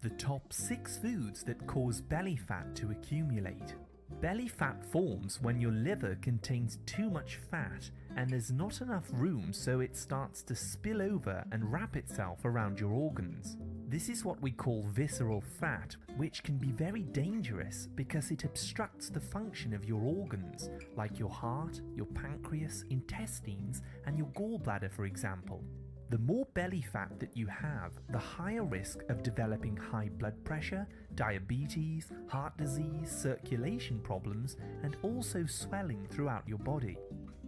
the top 6 foods that cause belly fat to accumulate. Belly fat forms when your liver contains too much fat and there's not enough room, so it starts to spill over and wrap itself around your organs. This is what we call visceral fat, which can be very dangerous because it obstructs the function of your organs, like your heart, your pancreas, intestines, and your gallbladder, for example. The more belly fat that you have, the higher risk of developing high blood pressure, diabetes, heart disease, circulation problems, and also swelling throughout your body.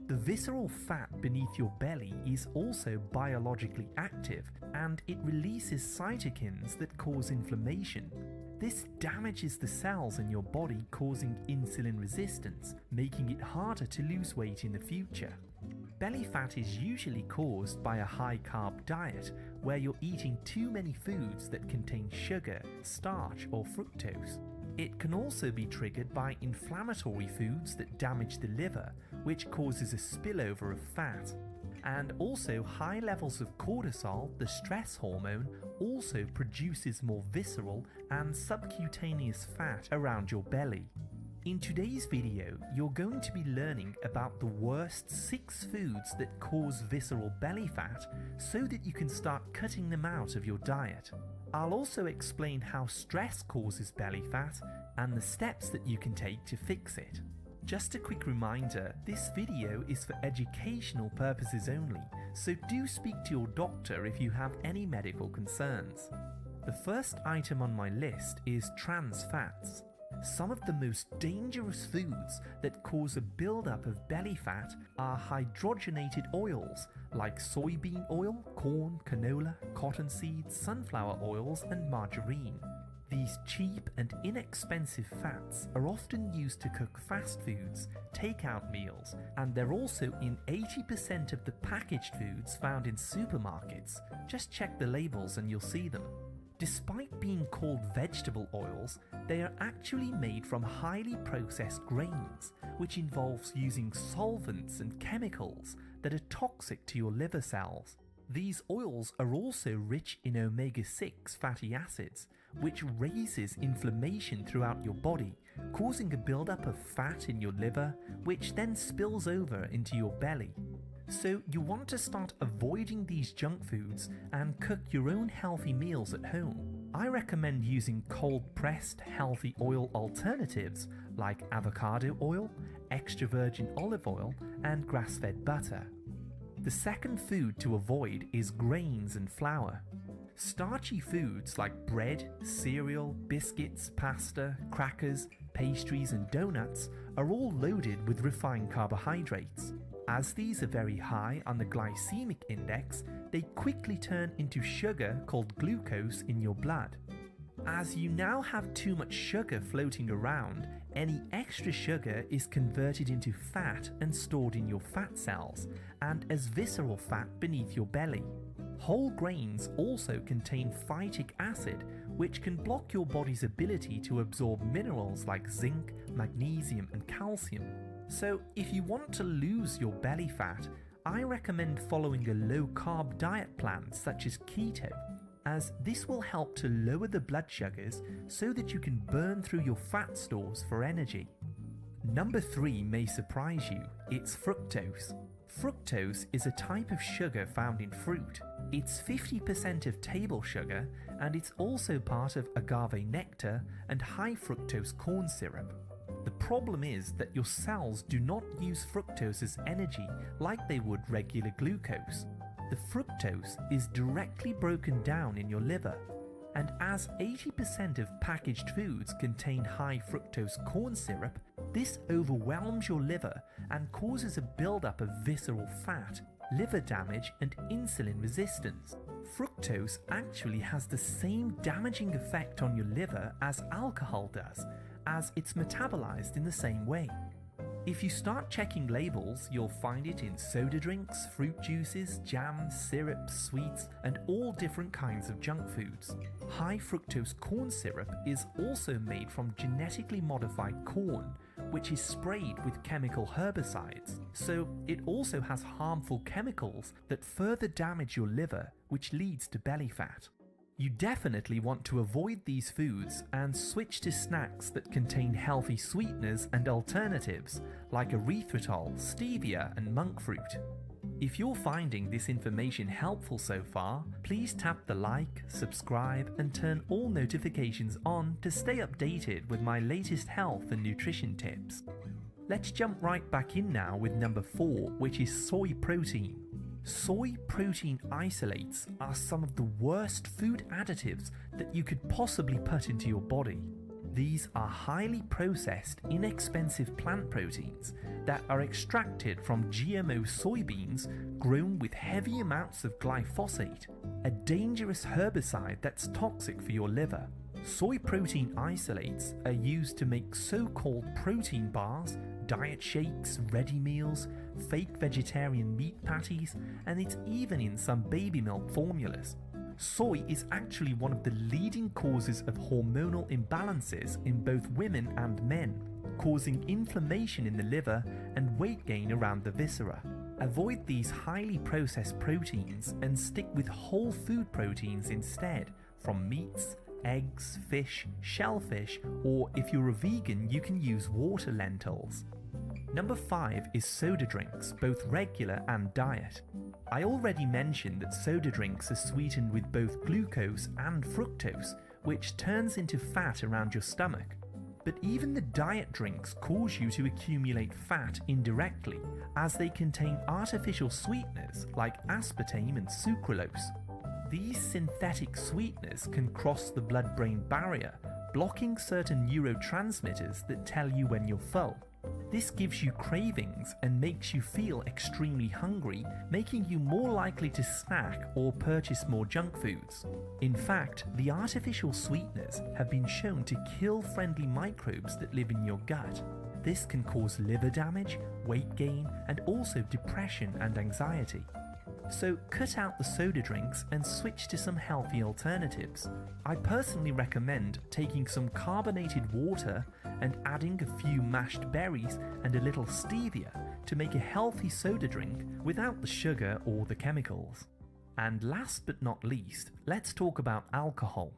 The visceral fat beneath your belly is also biologically active, and it releases cytokines that cause inflammation. This damages the cells in your body, causing insulin resistance, making it harder to lose weight in the future. Belly fat is usually caused by a high-carb diet where you're eating too many foods that contain sugar, starch, or fructose. It can also be triggered by inflammatory foods that damage the liver, which causes a spillover of fat. And also high levels of cortisol, the stress hormone, also produces more visceral and subcutaneous fat around your belly. In today's video, you're going to be learning about the worst 6 foods that cause visceral belly fat so that you can start cutting them out of your diet. I'll also explain how stress causes belly fat and the steps that you can take to fix it. Just a quick reminder, this video is for educational purposes only, so do speak to your doctor if you have any medical concerns. The first item on my list is trans fats. Some of the most dangerous foods that cause a buildup of belly fat are hydrogenated oils like soybean oil, corn, canola, cottonseed, sunflower oils, and margarine. These cheap and inexpensive fats are often used to cook fast foods, takeout meals, and they're also in 80% of the packaged foods found in supermarkets. Just check the labels and you'll see them. Despite being called vegetable oils, they are actually made from highly processed grains, which involves using solvents and chemicals that are toxic to your liver cells. These oils are also rich in omega-6 fatty acids, which raises inflammation throughout your body, causing a buildup of fat in your liver, which then spills over into your belly. So you want to start avoiding these junk foods and cook your own healthy meals at home. I recommend using cold-pressed healthy oil alternatives like avocado oil, extra virgin olive oil, and grass-fed butter. The second food to avoid is grains and flour. Starchy foods like bread, cereal, biscuits, pasta, crackers, pastries, and donuts are all loaded with refined carbohydrates. As these are very high on the glycemic index, they quickly turn into sugar called glucose in your blood. As you now have too much sugar floating around, any extra sugar is converted into fat and stored in your fat cells and as visceral fat beneath your belly. Whole grains also contain phytic acid, which can block your body's ability to absorb minerals like zinc, magnesium, and calcium. So if you want to lose your belly fat, I recommend following a low-carb diet plan such as keto, as this will help to lower the blood sugars so that you can burn through your fat stores for energy. Number 3 may surprise you, it's fructose. Fructose is a type of sugar found in fruit. It's 50% of table sugar, and it's also part of agave nectar and high fructose corn syrup. The problem is that your cells do not use fructose as energy like they would regular glucose. The fructose is directly broken down in your liver, and as 80% of packaged foods contain high fructose corn syrup, this overwhelms your liver and causes a buildup of visceral fat, liver damage, and insulin resistance. Fructose actually has the same damaging effect on your liver as alcohol does, as it's metabolized in the same way. If you start checking labels, you'll find it in soda drinks, fruit juices, jams, syrups, sweets, and all different kinds of junk foods. High fructose corn syrup is also made from genetically modified corn, which is sprayed with chemical herbicides, so it also has harmful chemicals that further damage your liver, which leads to belly fat. You definitely want to avoid these foods and switch to snacks that contain healthy sweeteners and alternatives like erythritol, stevia and monk fruit. If you're finding this information helpful so far, please tap the like, subscribe and turn all notifications on to stay updated with my latest health and nutrition tips. Let's jump right back in now with number 4, which is soy protein. Soy protein isolates are some of the worst food additives that you could possibly put into your body. These are highly processed, inexpensive plant proteins that are extracted from GMO soybeans grown with heavy amounts of glyphosate, a dangerous herbicide that's toxic for your liver. Soy protein isolates are used to make so-called protein bars, diet shakes, ready meals, fake vegetarian meat patties, and it's even in some baby milk formulas. Soy is actually one of the leading causes of hormonal imbalances in both women and men, causing inflammation in the liver and weight gain around the viscera. Avoid these highly processed proteins and stick with whole food proteins instead, from meats, eggs, fish, shellfish, or if you're a vegan, you can use water lentils. Number 5 is soda drinks, both regular and diet. I already mentioned that soda drinks are sweetened with both glucose and fructose, which turns into fat around your stomach. But even the diet drinks cause you to accumulate fat indirectly, as they contain artificial sweeteners like aspartame and sucralose. These synthetic sweeteners can cross the blood-brain barrier, blocking certain neurotransmitters that tell you when you're full. This gives you cravings and makes you feel extremely hungry, making you more likely to snack or purchase more junk foods. In fact, the artificial sweeteners have been shown to kill friendly microbes that live in your gut. This can cause liver damage, weight gain, and also depression and anxiety. So cut out the soda drinks and switch to some healthy alternatives. I personally recommend taking some carbonated water and adding a few mashed berries and a little stevia to make a healthy soda drink without the sugar or the chemicals. And last but not least, let's talk about alcohol.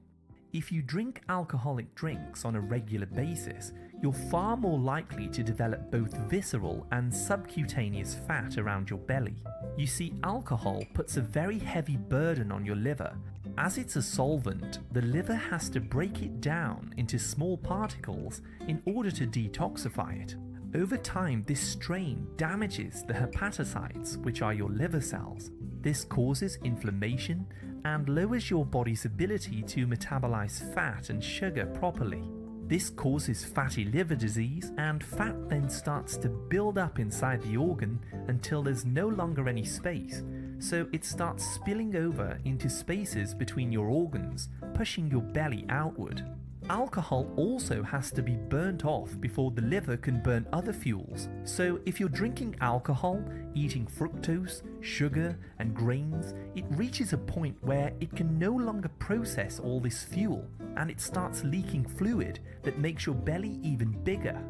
If you drink alcoholic drinks on a regular basis, you're far more likely to develop both visceral and subcutaneous fat around your belly. You see, alcohol puts a very heavy burden on your liver. As it's a solvent, the liver has to break it down into small particles in order to detoxify it. Over time, this strain damages the hepatocytes, which are your liver cells. This causes inflammation and lowers your body's ability to metabolize fat and sugar properly. This causes fatty liver disease, and fat then starts to build up inside the organ until there's no longer any space, so it starts spilling over into spaces between your organs, pushing your belly outward. Alcohol also has to be burnt off before the liver can burn other fuels. So if you're drinking alcohol, eating fructose, sugar and grains, it reaches a point where it can no longer process all this fuel and it starts leaking fluid that makes your belly even bigger.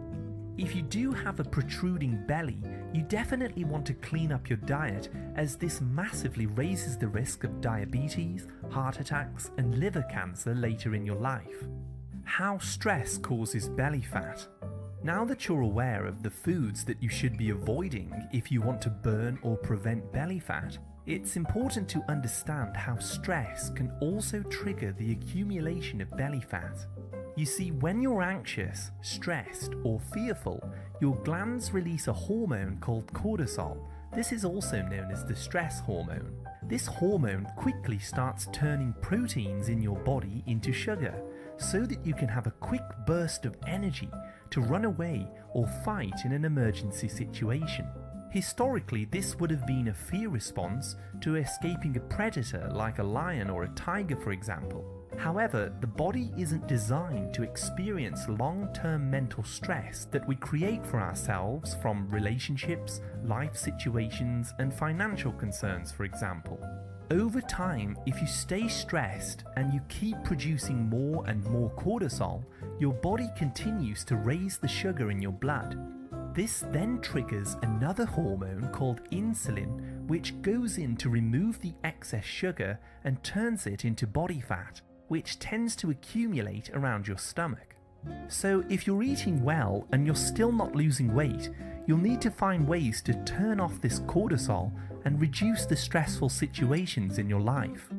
If you do have a protruding belly, you definitely want to clean up your diet, as this massively raises the risk of diabetes, heart attacks and liver cancer later in your life. How stress causes belly fat. Now that you're aware of the foods that you should be avoiding if you want to burn or prevent belly fat, it's important to understand how stress can also trigger the accumulation of belly fat. You see, when you're anxious, stressed, or fearful, your glands release a hormone called cortisol. This is also known as the stress hormone. This hormone quickly starts turning proteins in your body into sugar, so that you can have a quick burst of energy to run away or fight in an emergency situation. Historically, this would have been a fear response to escaping a predator like a lion or a tiger, for example. However, the body isn't designed to experience long-term mental stress that we create for ourselves from relationships, life situations, and financial concerns, for example. Over time, if you stay stressed and you keep producing more and more cortisol, your body continues to raise the sugar in your blood. This then triggers another hormone called insulin, which goes in to remove the excess sugar and turns it into body fat, which tends to accumulate around your stomach. So if you're eating well and you're still not losing weight, you'll need to find ways to turn off this cortisol and reduce the stressful situations in your life.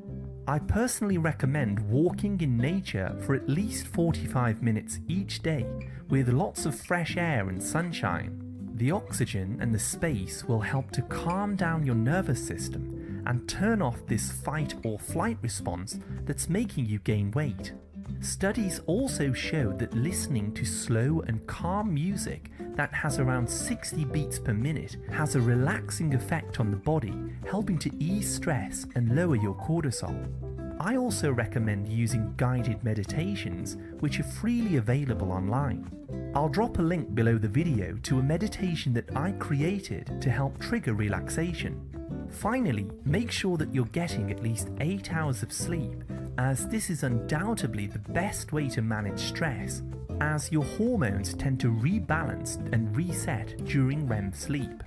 I personally recommend walking in nature for at least 45 minutes each day with lots of fresh air and sunshine. The oxygen and the space will help to calm down your nervous system and turn off this fight or flight response that's making you gain weight. Studies also show that listening to slow and calm music that has around 60 beats per minute has a relaxing effect on the body, helping to ease stress and lower your cortisol. I also recommend using guided meditations, which are freely available online. I'll drop a link below the video to a meditation that I created to help trigger relaxation. Finally, make sure that you're getting at least 8 hours of sleep, as this is undoubtedly the best way to manage stress, as your hormones tend to rebalance and reset during REM sleep.